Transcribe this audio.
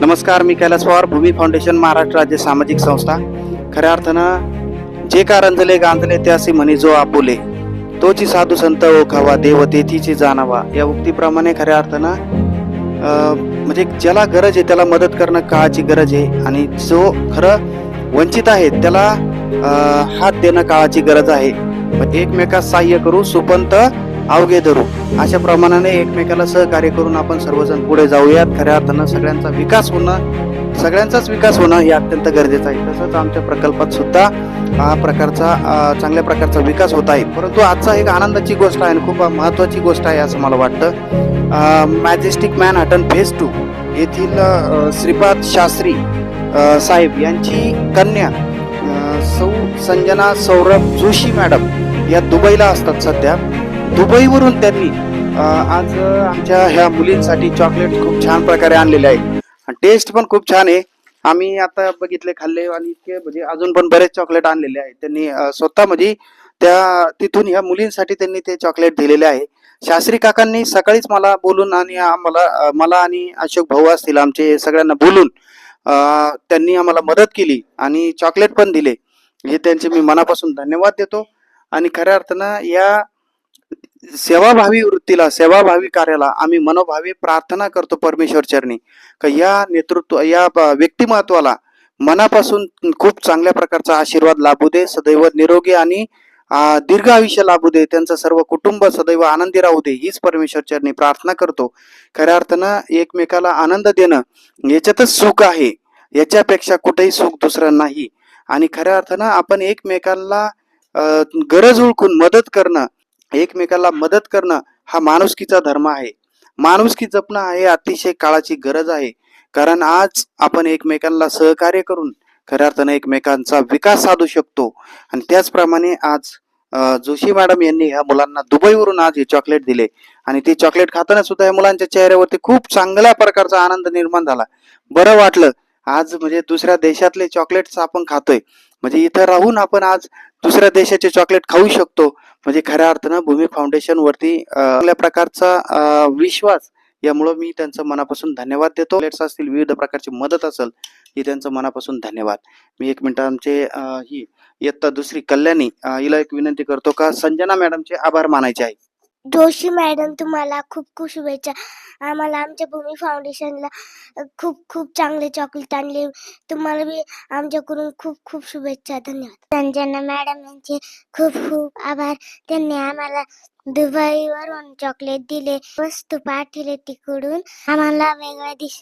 नमस्कार, मी कैलास पवार. भूमी फाउंडेशन महाराष्ट्र राज्य सामाजिक संस्था. खऱ्या अर्थानं जे का रंजले गांजले त्यासी म्हणे जो आपुले, तोची साधू संत ओखावा, देव तेथीची जाणावा, या उक्तीप्रमाणे खऱ्या अर्थानं म्हणजे ज्याला गरज आहे त्याला मदत करणं काळाची गरज आहे, आणि जो खरं वंचित आहे त्याला हात देणं काळाची गरज आहे. एकमेकास सहाय्य करू, सुपंत अवघे धरू, अशा प्रमाणाने एकमेकाला सहकार्य करून आपण सर्वजण पुढे जाऊयात. खऱ्या अर्थानं सगळ्यांचाच विकास होणं हे अत्यंत गरजेचं आहे. तसंच आमच्या प्रकल्पात सुद्धा चांगल्या प्रकारचा विकास होत आहे. परंतु आजचा एक आनंदाची गोष्ट आहे आणि खूप महत्वाची गोष्ट आहे असं मला वाटतं. मॅजेस्टिक मॅनहॅटन फेज 2 येथील श्रीपाद शास्त्री साहेब यांची कन्या सौ संजना सौरभ जोशी मॅडम या दुबईला असतात सध्या. दुबईवरून त्यांनी आज आमच्या ह्या मुलींसाठी चॉकलेट खूप छान प्रकारे आणलेले आहे. टेस्ट पण खूप छान आहे. आम्ही आता बघितले, खाल्ले, आणि इतके म्हणजे अजून पण बरेच चॉकलेट आणलेले आहेत त्यांनी स्वतः. म्हणजे त्या तिथून ह्या मुलींसाठी त्यांनी ते चॉकलेट दिलेले आहे. शास्त्री काकांनी सकाळीच मला बोलून आणि मला आणि अशोक भाऊ असतील आमचे सगळ्यांना बोलून त्यांनी आम्हाला मदत केली आणि चॉकलेट पण दिले. हे त्यांचे मी मनापासून धन्यवाद देतो. आणि खऱ्या अर्थानं या सेवाभावी वृत्तीला, सेवाभावी कार्याला आम्ही मनोभावी प्रार्थना करतो परमेश्वर चरणी, का या व्यक्तिमत्वाला मनापासून खूप चांगल्या प्रकारचा आशीर्वाद लाभू दे, सदैव निरोगी आणि दीर्घ आयुष्य लाभू दे, त्यांचं सर्व कुटुंब सदैव आनंदी राहू दे, हीच परमेश्वर चरणी प्रार्थना करतो. खऱ्या अर्थानं एकमेकाला आनंद देणं याच्यातच सुख आहे, याच्यापेक्षा कुठेही सुख दुसरं नाही. आणि खऱ्या अर्थानं आपण एकमेकांना गरज ओळखून एकमेकाला मदत करणं हा माणुसकीचा धर्म आहे. माणुसकी जपणं हे अतिशय काळाची गरज आहे. कारण आज आपण एकमेकांना सहकार्य करून खऱ्या अर्थानं एकमेकांचा विकास साधू शकतो. आणि त्याचप्रमाणे आज जोशी मॅडम यांनी ह्या मुलांना दुबईवरून आज हे चॉकलेट दिले, आणि ते चॉकलेट खाताना सुद्धा या मुलांच्या चेहऱ्यावरती खूप चांगल्या प्रकारचा आनंद निर्माण झाला. बरं वाटलं. आज म्हणजे दुसऱ्या देशातले चॉकलेट्स आपण खातोय, म्हणजे इथं राहून आपण आज दुसऱ्या देशाचे चॉकलेट खाऊ शकतो. म्हणजे खऱ्या अर्थानं भूमी फाउंडेशन वरती चांगल्या प्रकारचा विश्वास, यामुळं मी त्यांचं मनापासून धन्यवाद देतो. चॉकलेट्स असतील, विविध प्रकारची मदत असेल, ही त्यांचं मनापासून धन्यवाद. मी एक मिनिट आमचे ही इयत्ता दुसरी कल्याणी हिला एक विनंती करतो का संजना मॅडमचे आभार मानायचे आहे. जोशी मॅडम, तुम्हाला खूप खूप शुभेच्छा. आम्हाला आमच्या भूमी फाउंडेशनला खूप खूप चांगले चॉकलेट आणले. तुम्हाला बी आमच्याकडून खूप खूप शुभेच्छा. धन्यवाद. संजना मॅडम यांचे खूप खूप आभार. त्यांनी आम्हाला दुबईवरून चॉकलेट दिले, वस्तू पाठवले तिकडून. आम्हाला वेगळ्या देश